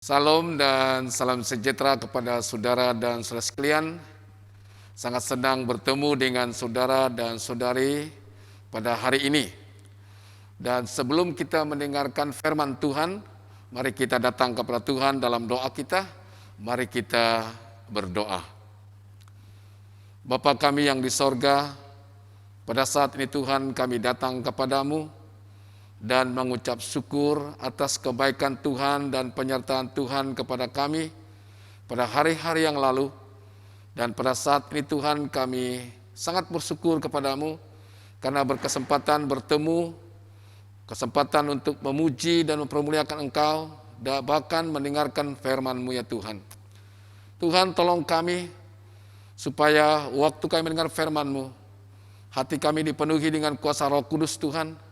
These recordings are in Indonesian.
Salam dan salam sejahtera kepada saudara dan saudara sekalian. Sangat senang bertemu dengan saudara dan saudari pada hari ini. Dan sebelum kita mendengarkan firman Tuhan, mari kita datang kepada Tuhan dalam doa kita. Mari kita berdoa. Bapa kami yang di sorga, pada saat ini Tuhan kami datang kepadamu dan mengucap syukur atas kebaikan Tuhan dan penyertaan Tuhan kepada kami pada hari-hari yang lalu. Dan pada saat ini Tuhan kami sangat bersyukur kepadamu karena berkesempatan bertemu, kesempatan untuk memuji dan mempermuliakan Engkau, dan bahkan mendengarkan firman-Mu ya Tuhan. Tuhan tolong kami supaya waktu kami mendengar firman-Mu, hati kami dipenuhi dengan kuasa Roh Kudus Tuhan.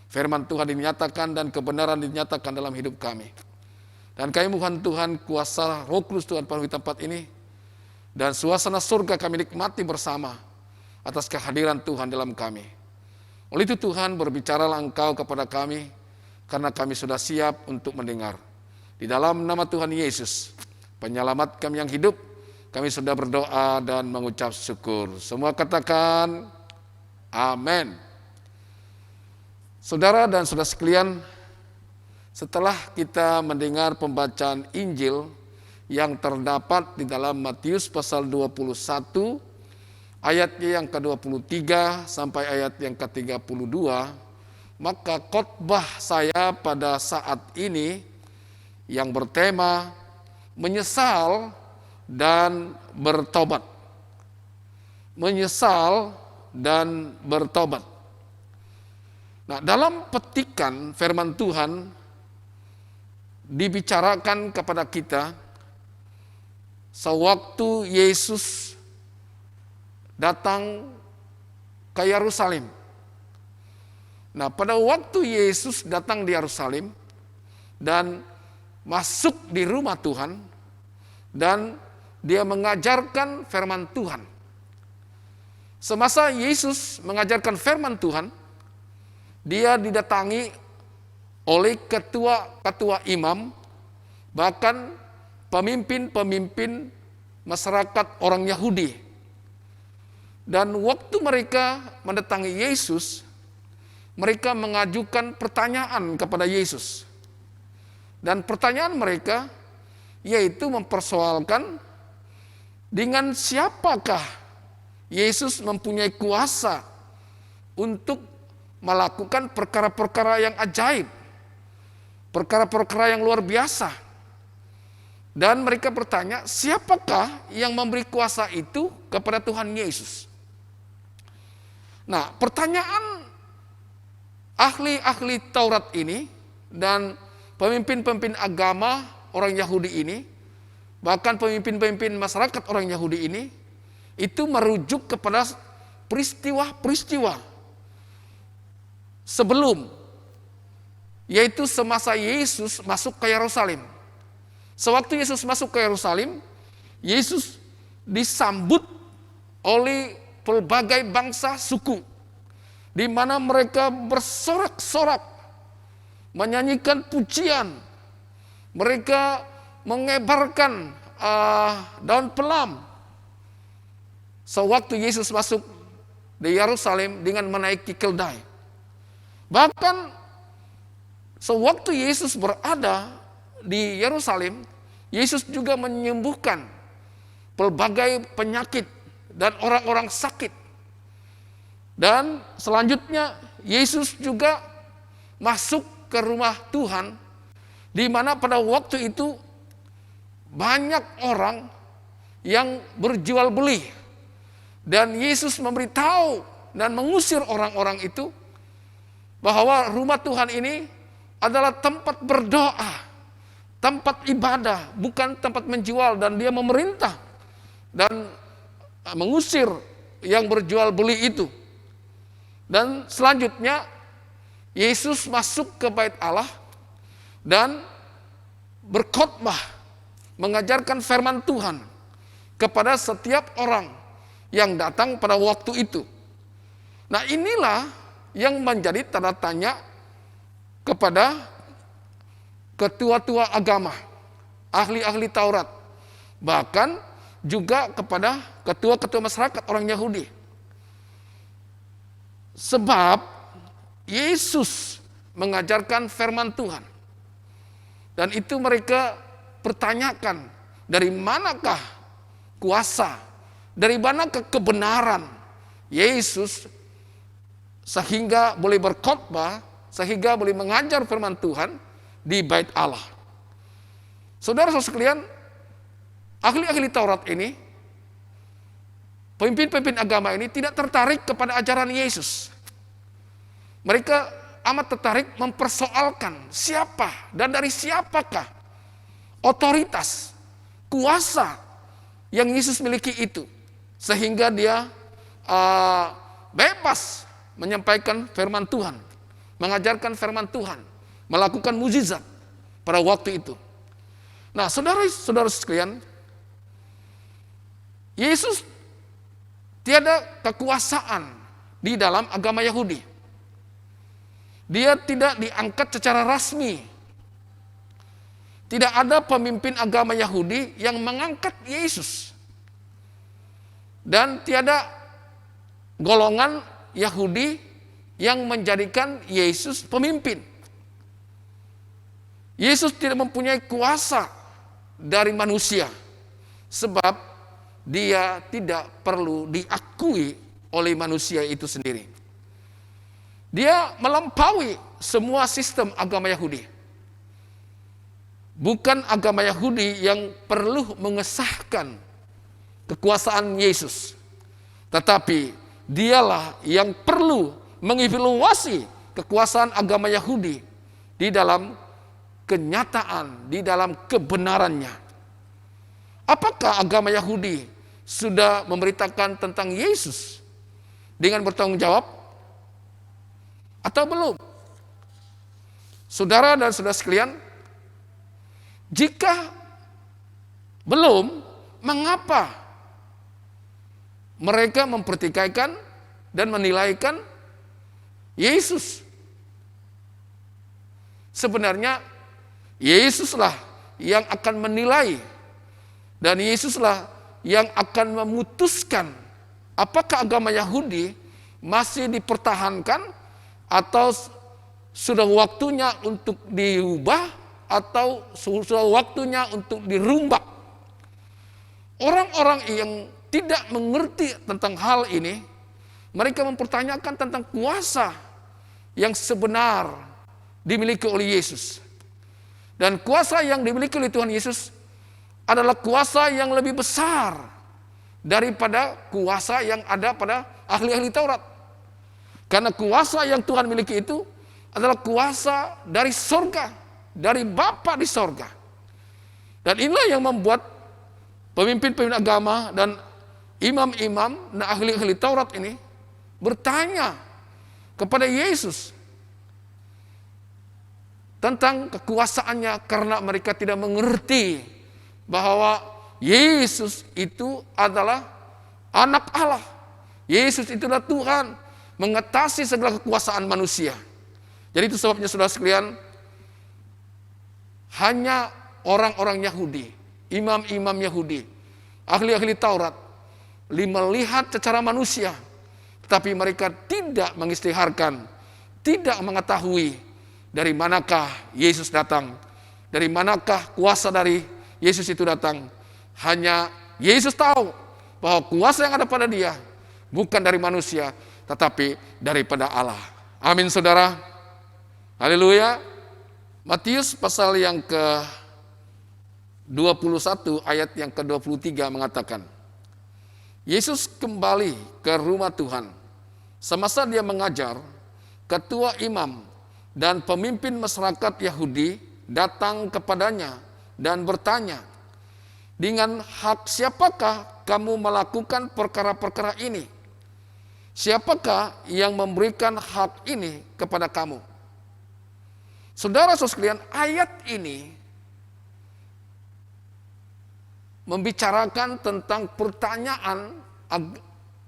Firman Tuhan dinyatakan dan kebenaran dinyatakan dalam hidup kami. Dan kami mohon Tuhan kuasa Roh Kudus Tuhan penuhi tempat ini. Dan suasana surga kami nikmati bersama atas kehadiran Tuhan dalam kami. Oleh itu Tuhan berbicaralah Engkau kepada kami karena kami sudah siap untuk mendengar. Di dalam nama Tuhan Yesus, penyelamat kami yang hidup, kami sudah berdoa dan mengucap syukur. Semua katakan amin. Saudara dan saudara sekalian, setelah kita mendengar pembacaan Injil yang terdapat di dalam Matius pasal 21, ayatnya yang ke-23 sampai ayat yang ke-32, maka khotbah saya pada saat ini yang bertema menyesal dan bertobat. Menyesal dan bertobat. Nah, dalam petikan firman Tuhan dibicarakan kepada kita sewaktu Yesus datang ke Yerusalem. Nah, pada waktu Yesus datang di Yerusalem dan masuk di rumah Tuhan dan dia mengajarkan firman Tuhan. Semasa Yesus mengajarkan firman Tuhan, dia didatangi oleh ketua imam, bahkan pemimpin-pemimpin masyarakat orang Yahudi. Dan waktu mereka mendatangi Yesus, mereka mengajukan pertanyaan kepada Yesus. Dan pertanyaan mereka yaitu mempersoalkan dengan siapakah Yesus mempunyai kuasa untuk melakukan perkara-perkara yang ajaib, perkara-perkara yang luar biasa. Dan mereka bertanya, siapakah yang memberi kuasa itu kepada Tuhan Yesus? Nah, pertanyaan ahli-ahli Taurat ini dan pemimpin-pemimpin agama orang Yahudi ini, bahkan pemimpin-pemimpin masyarakat orang Yahudi ini, itu merujuk kepada peristiwa-peristiwa sebelum, yaitu semasa Yesus masuk ke Yerusalem. Sewaktu Yesus masuk ke Yerusalem, Yesus disambut oleh pelbagai bangsa suku, di mana mereka bersorak-sorak, menyanyikan pujian, mereka mengebarkan daun pelam. Sewaktu Yesus masuk di Yerusalem dengan menaiki keldai. Bahkan sewaktu Yesus berada di Yerusalem, Yesus juga menyembuhkan pelbagai penyakit dan orang-orang sakit. Dan selanjutnya Yesus juga masuk ke rumah Tuhan, di mana pada waktu itu banyak orang yang berjual beli. Dan Yesus memberitahu dan mengusir orang-orang itu bahwa rumah Tuhan ini adalah tempat berdoa, tempat ibadah, bukan tempat menjual. Dan dia memerintah dan mengusir yang berjual beli itu. Dan selanjutnya Yesus masuk ke bait Allah dan berkhotbah, mengajarkan firman Tuhan kepada setiap orang yang datang pada waktu itu. Nah, inilah yang menjadi tanda tanya kepada ketua-tua agama. ahli-ahli Taurat, bahkan juga kepada ketua-ketua masyarakat orang Yahudi. Sebab Yesus mengajarkan firman Tuhan. Dan itu mereka pertanyakan, dari manakah kuasa, dari manakah kebenaran Yesus sehingga boleh berkhotbah, sehingga boleh mengajar firman Tuhan di bait Allah. Saudara-saudara sekalian, ahli-ahli Taurat ini, pemimpin-pemimpin agama ini tidak tertarik kepada ajaran Yesus. Mereka amat tertarik mempersoalkan siapa dan dari siapakah otoritas, kuasa yang Yesus miliki itu. Sehingga dia bebas menyampaikan firman Tuhan, mengajarkan firman Tuhan, melakukan mukjizat pada waktu itu. Nah, saudara-saudara sekalian, Yesus tiada kekuasaan di dalam agama Yahudi. Dia tidak diangkat secara rasmi. Tidak ada pemimpin agama Yahudi yang mengangkat Yesus. Dan tiada golongan Yahudi yang menjadikan Yesus pemimpin. Yesus tidak mempunyai kuasa dari manusia. Sebab dia tidak perlu diakui oleh manusia itu sendiri. Dia melampaui semua sistem agama Yahudi. Bukan agama Yahudi yang perlu mengesahkan kekuasaan Yesus. Tetapi dialah yang perlu mengevaluasi kekuasaan agama Yahudi di dalam kenyataan, di dalam kebenarannya. Apakah agama Yahudi sudah memberitakan tentang Yesus dengan bertanggung jawab? Atau belum? Saudara dan saudara sekalian, jika belum, mengapa mereka mempertikaikan dan menilaikan Yesus? Sebenarnya Yesuslah yang akan menilai, dan Yesuslah yang akan memutuskan apakah agama Yahudi masih dipertahankan atau sudah waktunya untuk diubah, atau sudah waktunya untuk dirombak. Orang-orang yang tidak mengerti tentang hal ini, mereka mempertanyakan tentang kuasa yang sebenar dimiliki oleh Yesus. Dan kuasa yang dimiliki oleh Tuhan Yesus adalah kuasa yang lebih besar daripada kuasa yang ada pada ahli-ahli Taurat. Karena kuasa yang Tuhan miliki itu adalah kuasa dari sorga, dari Bapa di sorga. Dan inilah yang membuat pemimpin-pemimpin agama dan imam-imam dan ahli-ahli Taurat ini bertanya kepada Yesus tentang kekuasaannya, karena mereka tidak mengerti bahwa Yesus itu adalah anak Allah. Yesus itulah Tuhan, mengatasi segala kekuasaan manusia. Jadi itu sebabnya saudara sekalian, hanya orang-orang Yahudi, imam-imam Yahudi, ahli-ahli Taurat, melihat secara manusia, tetapi mereka tidak mengistiharkan, tidak mengetahui dari manakah Yesus datang, dari manakah kuasa dari Yesus itu datang. Hanya Yesus tahu bahwa kuasa yang ada pada dia bukan dari manusia, tetapi daripada Allah. Amin, saudara. Haleluya. Matius pasal yang ke-21 ayat yang ke-23 mengatakan, Yesus kembali ke rumah Tuhan. Semasa dia mengajar, ketua imam dan pemimpin masyarakat Yahudi datang kepadanya dan bertanya, dengan hak siapakah kamu melakukan perkara-perkara ini? Siapakah yang memberikan hak ini kepada kamu? Saudara-saudara sekalian, ayat ini membicarakan tentang pertanyaan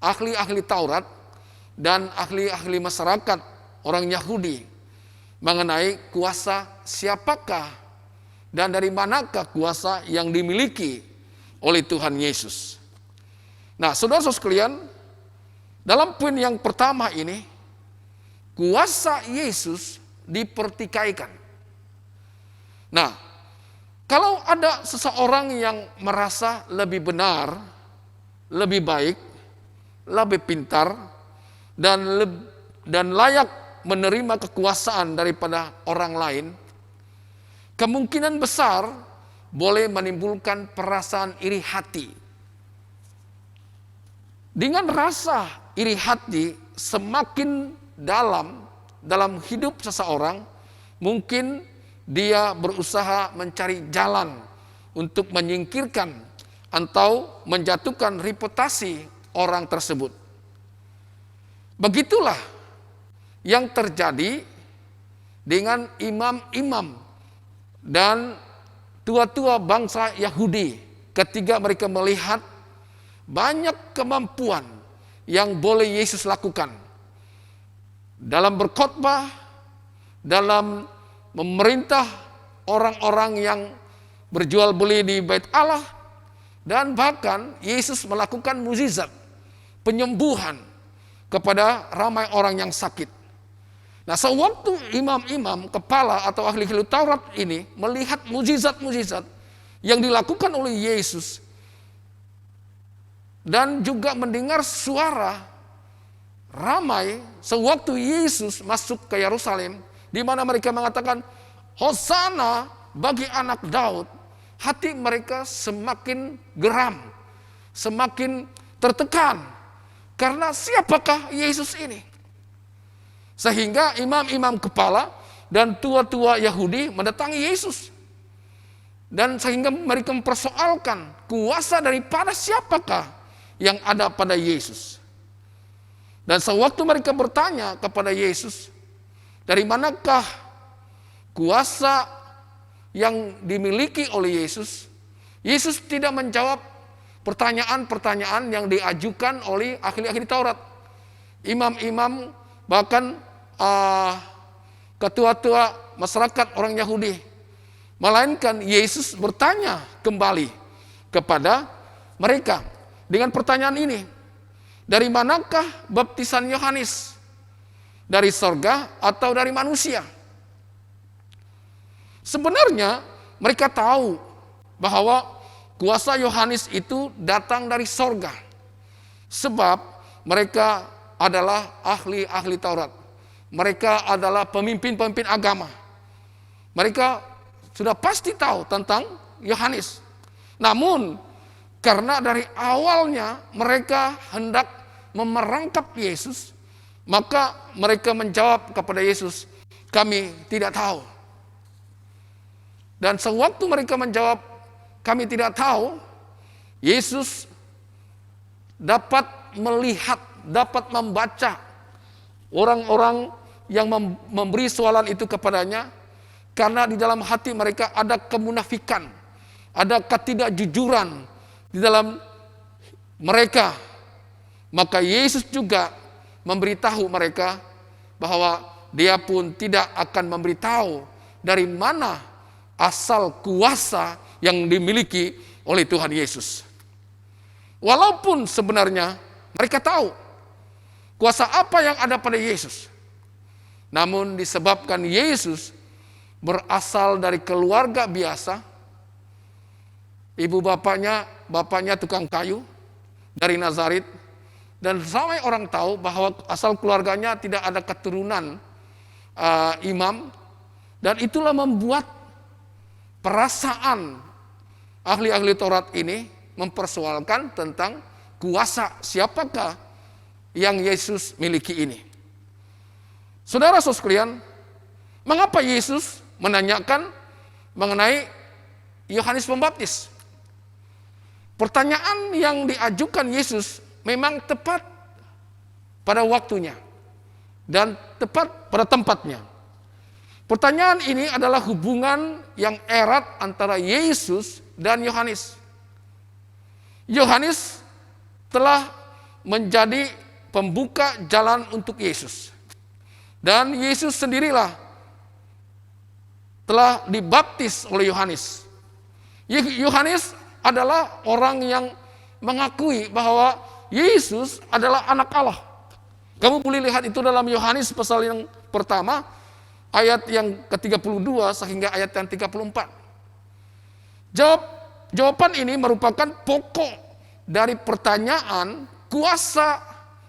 ahli-ahli Taurat dan ahli-ahli masyarakat orang Yahudi mengenai kuasa siapakah dan dari manakah kuasa yang dimiliki oleh Tuhan Yesus. Nah, saudara-saudara sekalian, dalam poin yang pertama ini, kuasa Yesus dipertikaikan. Nah, kalau ada seseorang yang merasa lebih benar, lebih baik, lebih pintar, dan layak menerima kekuasaan daripada orang lain, kemungkinan besar boleh menimbulkan perasaan iri hati. Dengan rasa iri hati semakin dalam hidup seseorang, mungkin dia berusaha mencari jalan untuk menyingkirkan atau menjatuhkan reputasi orang tersebut. Begitulah yang terjadi dengan imam-imam dan tua-tua bangsa Yahudi ketika mereka melihat banyak kemampuan yang boleh Yesus lakukan dalam berkhotbah, dalam memerintah orang-orang yang berjual beli di Bait Allah, dan bahkan Yesus melakukan mukjizat penyembuhan kepada ramai orang yang sakit. Nah, sewaktu imam-imam, kepala atau ahli-ahli Taurat ini melihat mukjizat-mukjizat yang dilakukan oleh Yesus dan juga mendengar suara ramai sewaktu Yesus masuk ke Yerusalem, di mana mereka mengatakan, Hosana bagi anak Daud, hati mereka semakin geram, semakin tertekan. Karena siapakah Yesus ini? Sehingga imam-imam kepala dan tua-tua Yahudi mendatangi Yesus. Dan sehingga mereka mempersoalkan kuasa daripada siapakah yang ada pada Yesus. Dan sewaktu mereka bertanya kepada Yesus, dari manakah kuasa yang dimiliki oleh Yesus? Yesus tidak menjawab pertanyaan-pertanyaan yang diajukan oleh ahli-ahli Taurat, imam-imam, bahkan ketua-tua masyarakat orang Yahudi. Melainkan Yesus bertanya kembali kepada mereka dengan pertanyaan ini, dari manakah baptisan Yohanes? Dari sorga atau dari manusia? Sebenarnya mereka tahu bahwa kuasa Yohanes itu datang dari sorga. Sebab mereka adalah ahli-ahli Taurat. Mereka adalah pemimpin-pemimpin agama. Mereka sudah pasti tahu tentang Yohanes. Namun karena dari awalnya mereka hendak memerangkap Yesus, maka mereka menjawab kepada Yesus, kami tidak tahu. Dan sewaktu mereka menjawab, kami tidak tahu, Yesus dapat melihat, dapat membaca orang-orang yang memberi soalan itu kepadanya, karena di dalam hati mereka ada kemunafikan, ada ketidakjujuran di dalam mereka. Maka Yesus juga memberitahu mereka bahwa dia pun tidak akan memberitahu dari mana asal kuasa yang dimiliki oleh Tuhan Yesus. Walaupun sebenarnya mereka tahu kuasa apa yang ada pada Yesus, namun disebabkan Yesus berasal dari keluarga biasa, ibu bapaknya tukang kayu dari Nazaret, dan sampai orang tahu bahwa asal keluarganya tidak ada keturunan imam, dan itulah membuat perasaan ahli-ahli Taurat ini mempersoalkan tentang kuasa siapakah yang Yesus miliki ini. Saudara-saudara sekalian, mengapa Yesus menanyakan mengenai Yohanes Pembaptis? Pertanyaan yang diajukan Yesus memang tepat pada waktunya dan tepat pada tempatnya. Pertanyaan ini adalah hubungan yang erat antara Yesus dan Yohanes. Yohanes telah menjadi pembuka jalan untuk Yesus. Dan Yesus sendirilah telah dibaptis oleh Yohanes. Yohanes adalah orang yang mengakui bahwa Yesus adalah anak Allah. Kamu boleh lihat itu dalam Yohanes pasal yang pertama, ayat yang ke-32 sehingga ayat yang 34. Jawaban ini merupakan pokok dari pertanyaan, kuasa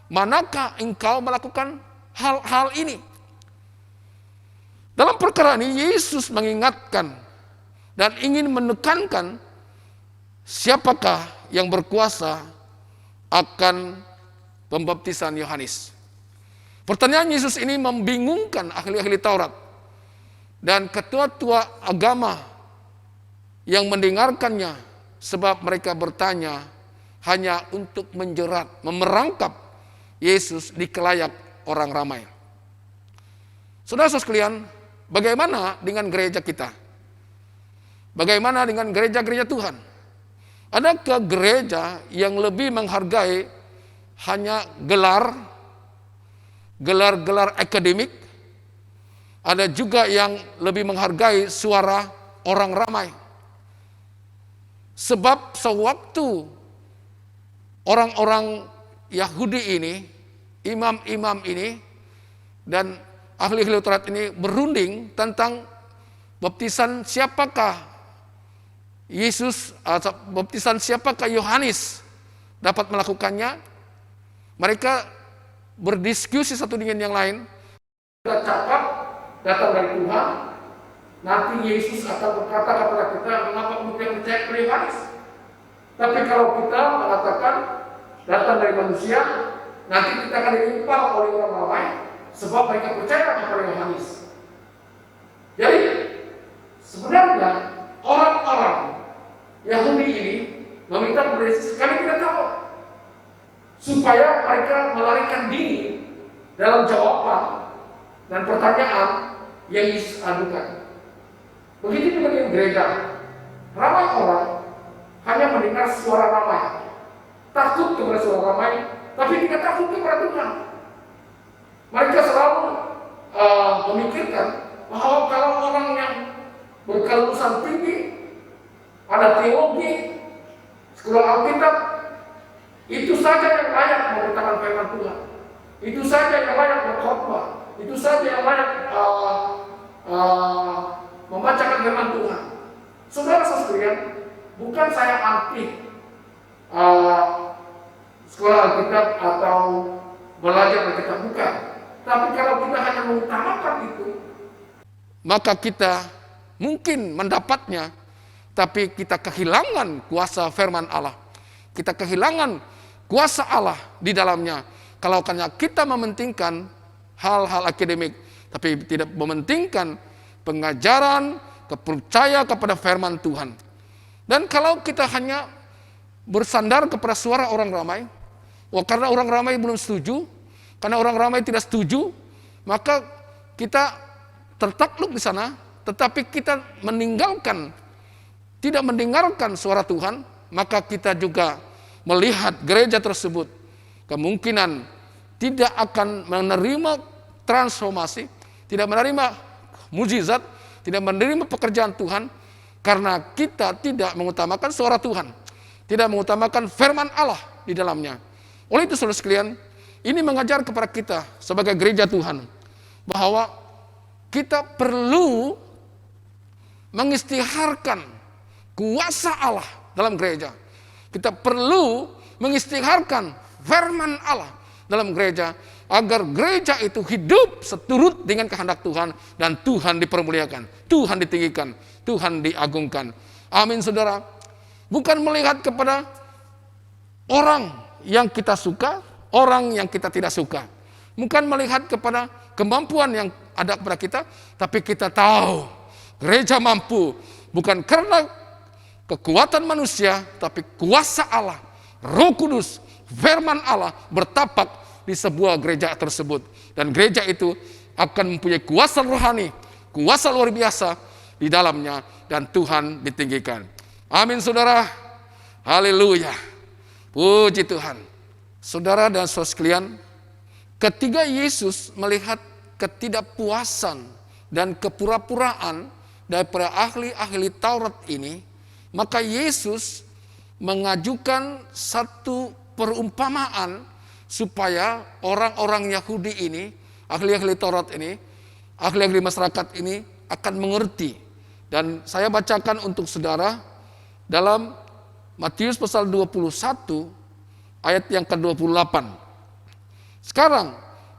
manakah engkau melakukan hal-hal ini? Dalam perkara ini Yesus mengingatkan dan ingin menekankan siapakah yang berkuasa akan pembaptisan Yohanes. Pertanyaan Yesus ini membingungkan ahli-ahli Taurat dan ketua-tua agama yang mendengarkannya, sebab mereka bertanya hanya untuk menjerat, memerangkap Yesus di kelayak orang ramai. Saudara-saudara sekalian, bagaimana dengan gereja kita? Bagaimana dengan gereja-gereja Tuhan? Adakah gereja yang lebih menghargai hanya gelar akademik? Ada juga yang lebih menghargai suara orang ramai. Sebab sewaktu orang-orang Yahudi ini, imam-imam ini, dan ahli-ahli Taurat ini berunding tentang baptisan siapakah Yesus, baptisan siapakah Yohanes dapat melakukannya. Mereka berdiskusi satu dengan yang lain. Kita cakap datang dari Tuhan, nanti Yesus akan berkata kepada kita, mengapa kemudian percaya kepada Yohanes? Tapi kalau kita mengatakan datang dari manusia, nanti kita akan ditimpal oleh orang ramai, sebab mereka percaya kepada Yohanes. Jadi sebenarnya orang-orang Yahudi ini meminta kepada Yesus, kami tidak tahu, supaya mereka melarikan diri dalam jawaban dan pertanyaan yang Yesus adukan. Begitu juga dengan gereja. Ramai orang hanya mendengar suara ramai, takut kepada suara ramai, tapi tidak takut kepada Tuhan. Mereka selalu memikirkan bahwa kalau orang yang berkelulusan tinggi, ada teologi, sekolah Alkitab, itu saja yang layak memberitakan firman Tuhan. Itu saja yang layak berkhotbah. Itu saja yang layak membacakan firman Tuhan. Saudara-saudara sekalian, bukan saya anti sekolah Alkitab atau belajar Alkitab, bukan. Tapi kalau kita hanya mengutamakan itu, maka kita mungkin mendapatnya, tapi kita kehilangan kuasa firman Allah. Kita kehilangan kuasa Allah di dalamnya. Kalau hanya kita mementingkan hal-hal akademik, tapi tidak mementingkan pengajaran, kepercayaan kepada firman Tuhan. Dan kalau kita hanya bersandar kepada suara orang ramai, karena orang ramai belum setuju, karena orang ramai tidak setuju, maka kita tertakluk di sana, tetapi kita meninggalkan, tidak mendengarkan suara Tuhan, maka kita juga melihat gereja tersebut kemungkinan tidak akan menerima transformasi, tidak menerima mujizat, tidak menerima pekerjaan Tuhan, karena kita tidak mengutamakan suara Tuhan, tidak mengutamakan firman Allah di dalamnya. Oleh itu saudara sekalian, ini mengajar kepada kita sebagai gereja Tuhan bahwa kita perlu mengistiharkan kuasa Allah dalam gereja. Kita perlu mengistiharkan firman Allah dalam gereja, agar gereja itu hidup seturut dengan kehendak Tuhan, dan Tuhan dipermuliakan, Tuhan ditinggikan, Tuhan diagungkan. Amin saudara. Bukan melihat kepada orang yang kita suka, orang yang kita tidak suka. Bukan melihat kepada kemampuan yang ada pada kita, tapi kita tahu gereja mampu bukan karena kekuatan manusia, tapi kuasa Allah, Roh Kudus, firman Allah bertapak di sebuah gereja tersebut. Dan gereja itu akan mempunyai kuasa rohani, kuasa luar biasa di dalamnya, dan Tuhan ditinggikan. Amin saudara. Haleluya. Puji Tuhan. Saudara dan saudara sekalian, ketika Yesus melihat ketidakpuasan dan kepura-puraan daripada ahli-ahli Taurat ini, maka Yesus mengajukan satu perumpamaan supaya orang-orang Yahudi ini, ahli-ahli Taurat ini, ahli-ahli masyarakat ini akan mengerti. Dan saya bacakan untuk saudara dalam Matius pasal 21 ayat yang ke-28. Sekarang,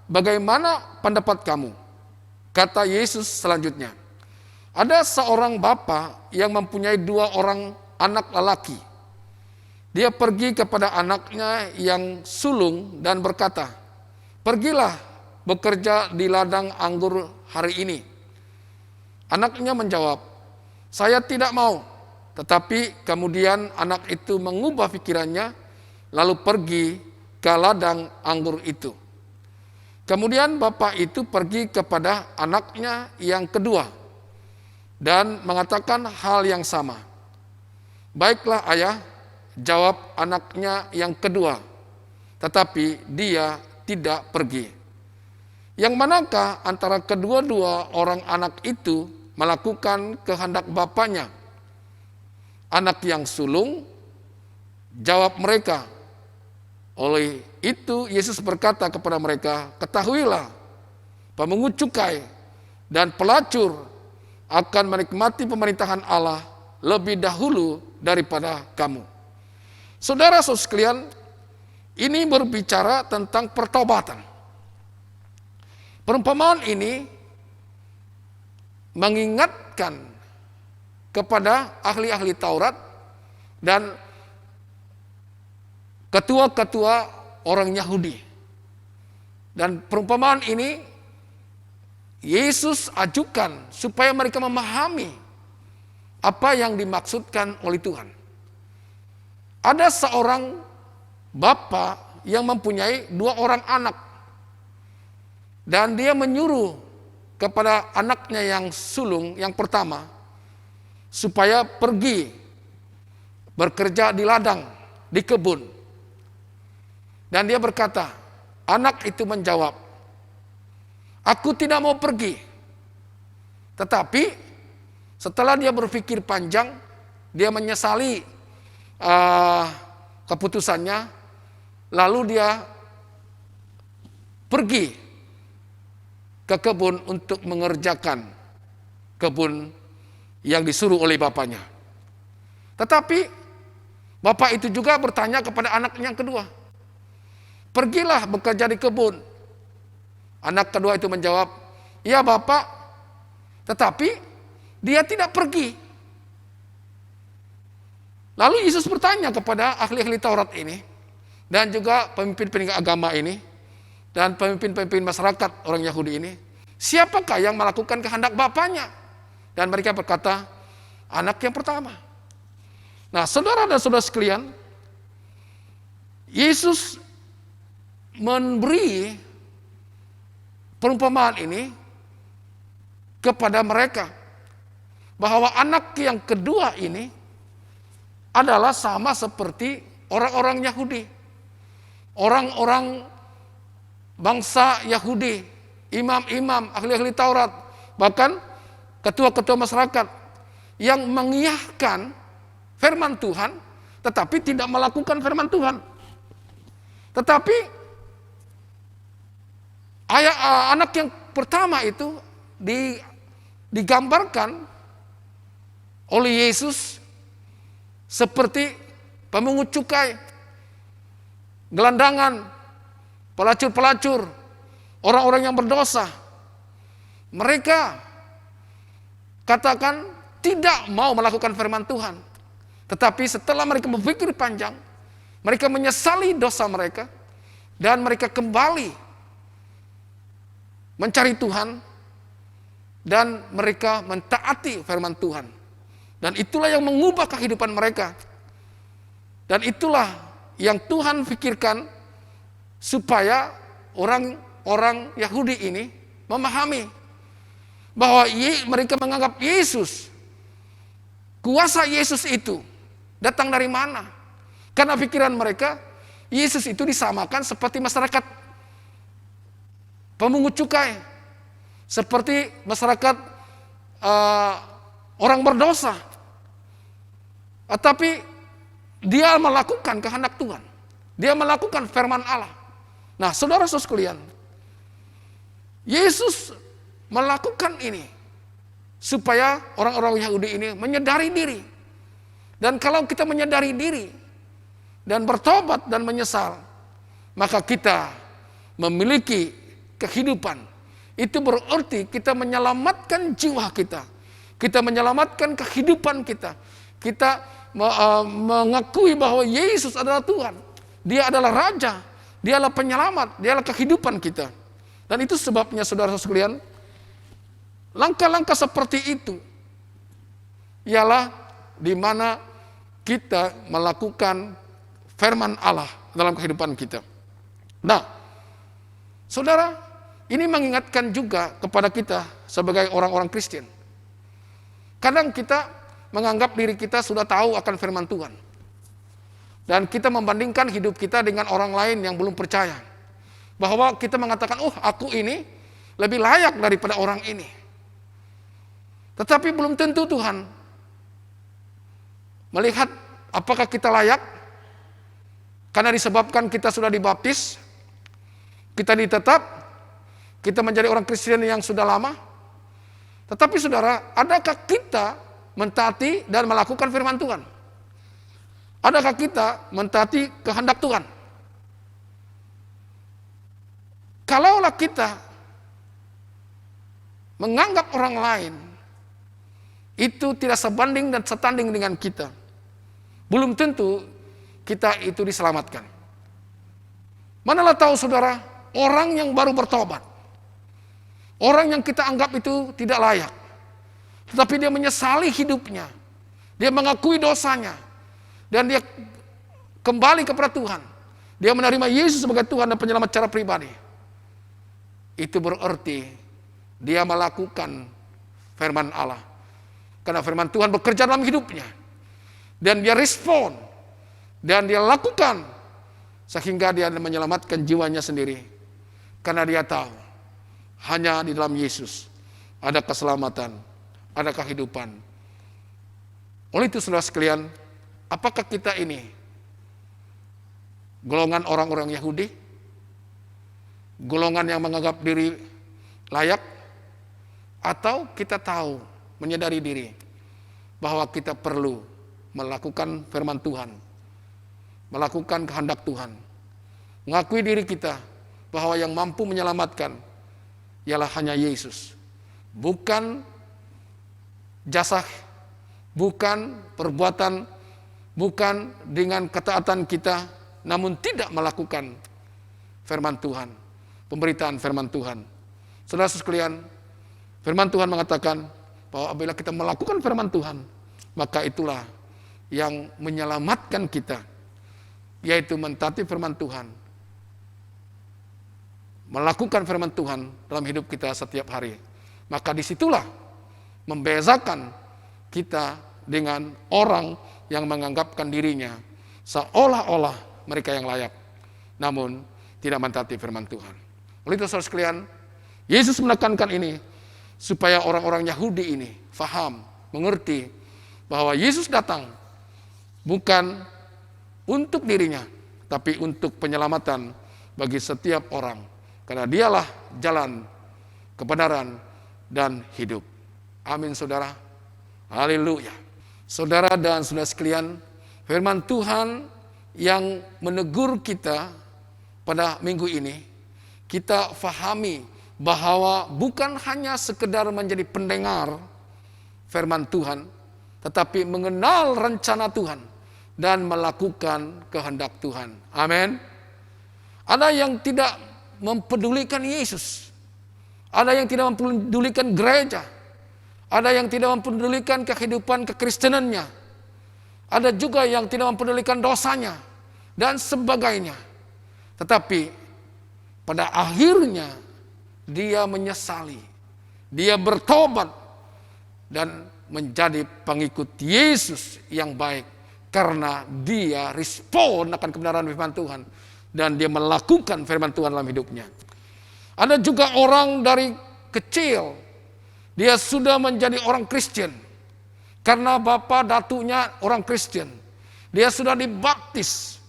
bagaimana pendapat kamu? Kata Yesus selanjutnya. Ada seorang bapa yang mempunyai 2 orang anak lelaki. Dia pergi kepada anaknya yang sulung dan berkata, "Pergilah bekerja di ladang anggur hari ini." Anaknya menjawab, "Saya tidak mau." Tetapi kemudian anak itu mengubah pikirannya, lalu pergi ke ladang anggur itu. Kemudian bapak itu pergi kepada anaknya yang kedua dan mengatakan hal yang sama. "Baiklah ayah," jawab anaknya yang kedua, tetapi dia tidak pergi. Yang manakah antara kedua-dua orang anak itu melakukan kehendak bapaknya? Anak yang sulung, jawab mereka. Oleh itu Yesus berkata kepada mereka, "Ketahuilah, pemungut cukai dan pelacur akan menikmati pemerintahan Allah lebih dahulu daripada kamu." Saudara-saudara sekalian, ini berbicara tentang pertobatan. Perumpamaan ini mengingatkan kepada ahli-ahli Taurat dan ketua-ketua orang Yahudi. Dan perumpamaan ini Yesus ajukan supaya mereka memahami apa yang dimaksudkan oleh Tuhan. Ada seorang bapa yang mempunyai 2 orang anak. Dan dia menyuruh kepada anaknya yang sulung, yang pertama, supaya pergi bekerja di ladang, di kebun. Dan dia berkata, anak itu menjawab, "Aku tidak mau pergi." Tetapi setelah dia berpikir panjang, dia menyesali keputusannya, lalu dia pergi ke kebun untuk mengerjakan kebun yang disuruh oleh bapaknya. Tetapi bapak itu juga bertanya kepada anaknya yang kedua, "Pergilah bekerja di kebun." Anak kedua itu menjawab, "Ya bapak," tetapi dia tidak pergi. Lalu Yesus bertanya kepada ahli-ahli Taurat ini, dan juga pemimpin-pemimpin agama ini, dan pemimpin-pemimpin masyarakat orang Yahudi ini, "Siapakah yang melakukan kehendak bapaknya?" Dan mereka berkata, "Anak yang pertama." Nah, saudara dan saudara sekalian, Yesus memberi perumpamaan ini kepada mereka, bahwa anak yang kedua ini adalah sama seperti orang-orang Yahudi. Orang-orang bangsa Yahudi, imam-imam, ahli-ahli Taurat, bahkan ketua-ketua masyarakat yang mengiyakan firman Tuhan, tetapi tidak melakukan firman Tuhan. Tetapi anak yang pertama itu digambarkan oleh Yesus seperti pemungut cukai, gelandangan, pelacur-pelacur, orang-orang yang berdosa. Mereka katakan tidak mau melakukan firman Tuhan. Tetapi setelah mereka berpikir panjang, mereka menyesali dosa mereka, dan mereka kembali mencari Tuhan, dan mereka mentaati firman Tuhan. Dan itulah yang mengubah kehidupan mereka. Dan itulah yang Tuhan pikirkan supaya orang-orang Yahudi ini memahami bahwa mereka menganggap Yesus, kuasa Yesus itu datang dari mana? Karena pikiran mereka, Yesus itu disamakan seperti masyarakat pemungut cukai, seperti masyarakat orang berdosa. Tetapi dia melakukan kehendak Tuhan. Dia melakukan firman Allah. Nah, saudara-saudara sekalian, Yesus melakukan ini supaya orang-orang Yahudi ini menyadari diri. Dan kalau kita menyadari diri dan bertobat dan menyesal, maka kita memiliki kehidupan. Itu berarti kita menyelamatkan jiwa kita. Kita menyelamatkan kehidupan kita. Kita mengakui bahwa Yesus adalah Tuhan. Dia adalah Raja. Dia adalah penyelamat. Dia adalah kehidupan kita. Dan itu sebabnya saudara sekalian, langkah-langkah seperti itu ialah di mana kita melakukan firman Allah dalam kehidupan kita. Nah, saudara, ini mengingatkan juga kepada kita sebagai orang-orang Kristen. Kadang kita menganggap diri kita sudah tahu akan firman Tuhan. Dan kita membandingkan hidup kita dengan orang lain yang belum percaya. Bahwa kita mengatakan, aku ini lebih layak daripada orang ini. Tetapi belum tentu Tuhan melihat apakah kita layak. Karena disebabkan kita sudah dibaptis, kita ditetap, kita menjadi orang Kristen yang sudah lama. Tetapi saudara, adakah kita mentaati dan melakukan firman Tuhan? Adakah kita mentaati kehendak Tuhan? Kalaulah kita menganggap orang lain itu tidak sebanding dan setanding dengan kita, belum tentu kita itu diselamatkan. Manalah tahu saudara, orang yang baru bertobat, orang yang kita anggap itu tidak layak, tetapi dia menyesali hidupnya, dia mengakui dosanya, dan dia kembali kepada Tuhan. Dia menerima Yesus sebagai Tuhan dan penyelamat secara pribadi. Itu berarti dia melakukan firman Allah. Karena firman Tuhan bekerja dalam hidupnya. Dan dia respon. Dan dia lakukan. Sehingga dia menyelamatkan jiwanya sendiri. Karena dia tahu. Hanya di dalam Yesus ada keselamatan. Ada kehidupan. Oleh itu saudara sekalian, apakah kita ini golongan orang-orang Yahudi? Golongan yang menganggap diri layak? Atau kita tahu, menyadari diri bahwa kita perlu melakukan firman Tuhan, melakukan kehendak Tuhan, mengakui diri kita bahwa yang mampu menyelamatkan ialah hanya Yesus, bukan jasa, bukan perbuatan, bukan dengan ketaatan kita, namun tidak melakukan firman Tuhan, pemberitaan firman Tuhan. Saudara sekalian, firman Tuhan mengatakan bahwa apabila kita melakukan firman Tuhan, maka itulah yang menyelamatkan kita, yaitu mentaati firman Tuhan, melakukan firman Tuhan dalam hidup kita setiap hari. Maka disitulah membezakan kita dengan orang yang menganggapkan dirinya seolah-olah mereka yang layak, namun tidak mentaati firman Tuhan. Oleh itu saudara sekalian, Yesus menekankan ini supaya orang-orang Yahudi ini faham, mengerti bahwa Yesus datang bukan untuk dirinya, tapi untuk penyelamatan bagi setiap orang. Karena dialah jalan, kebenaran, dan hidup. Amin saudara. Haleluya. Saudara dan saudara sekalian, firman Tuhan yang menegur kita pada minggu ini, kita fahami bahwa bukan hanya sekedar menjadi pendengar firman Tuhan, tetapi mengenal rencana Tuhan dan melakukan kehendak Tuhan. Amin. Ada yang tidak mempedulikan Yesus. Ada yang tidak mempedulikan gereja. Ada yang tidak mempedulikan kehidupan kekristenannya. Ada juga yang tidak mempedulikan dosanya dan sebagainya. Tetapi pada akhirnya dia menyesali. Dia bertobat dan menjadi pengikut Yesus yang baik. Karena dia respon akan kebenaran firman Tuhan. Dan dia melakukan firman Tuhan dalam hidupnya. Ada juga orang dari kecil, dia sudah menjadi orang Kristen. Karena bapak datunya orang Kristen. Dia sudah dibaptis.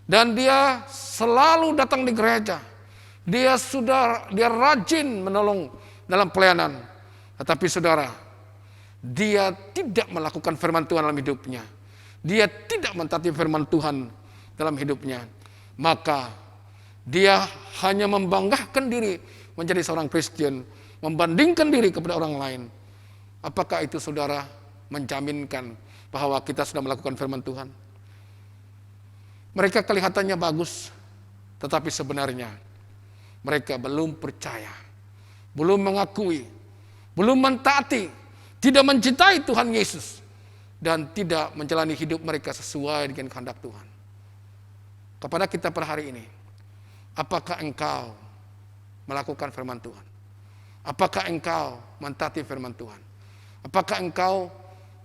Dan dia selalu datang di gereja. Dia rajin menolong dalam pelayanan. Tetapi saudara, dia tidak melakukan firman Tuhan dalam hidupnya. Dia tidak mentaati firman Tuhan dalam hidupnya. Maka dia hanya membanggakan diri menjadi seorang Kristen, membandingkan diri kepada orang lain. Apakah itu saudara menjaminkan bahwa kita sudah melakukan firman Tuhan? Mereka kelihatannya bagus, tetapi sebenarnya mereka belum percaya, belum mengakui, belum mentaati, tidak mencintai Tuhan Yesus, dan tidak menjalani hidup mereka sesuai dengan kehendak Tuhan. Kepada kita per hari ini, apakah engkau melakukan firman Tuhan? Apakah engkau mentaati firman Tuhan? Apakah engkau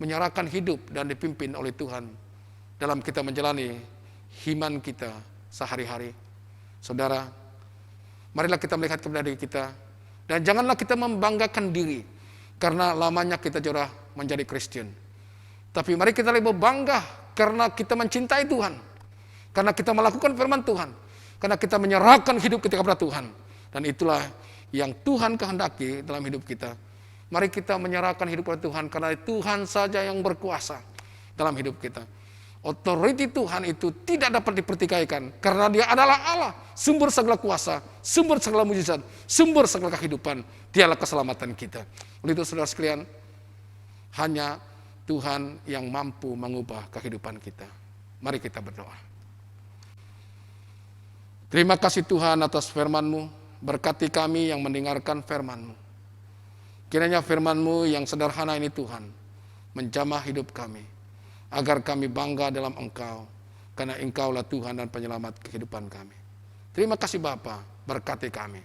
menyerahkan hidup dan dipimpin oleh Tuhan dalam kita menjalani iman kita sehari-hari? Saudara, marilah kita melihat kepada diri kita, dan janganlah kita membanggakan diri karena lamanya kita sudah menjadi Kristen. Tapi mari kita lebih bangga karena kita mencintai Tuhan, karena kita melakukan firman Tuhan, karena kita menyerahkan hidup kita kepada Tuhan. Dan itulah yang Tuhan kehendaki dalam hidup kita. Mari kita menyerahkan hidup kepada Tuhan, karena Tuhan saja yang berkuasa dalam hidup kita. Otoriti Tuhan itu tidak dapat dipertikaikan, karena Dia adalah Allah, sumber segala kuasa, sumber segala mujizat, sumber segala kehidupan. Dialah keselamatan kita. Oleh itu saudara sekalian, hanya Tuhan yang mampu mengubah kehidupan kita. Mari kita berdoa. Terima kasih Tuhan atas firman-Mu. Berkati kami yang mendengarkan firman-Mu. Kiranya firman-Mu yang sederhana ini Tuhan menjamah hidup kami, agar kami bangga dalam Engkau, karena Engkaulah Tuhan dan penyelamat kehidupan kami. Terima kasih Bapa, berkati kami.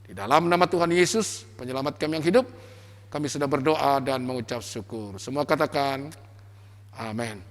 Di dalam nama Tuhan Yesus, penyelamat kami yang hidup, kami sudah berdoa dan mengucap syukur. Semua katakan, amin.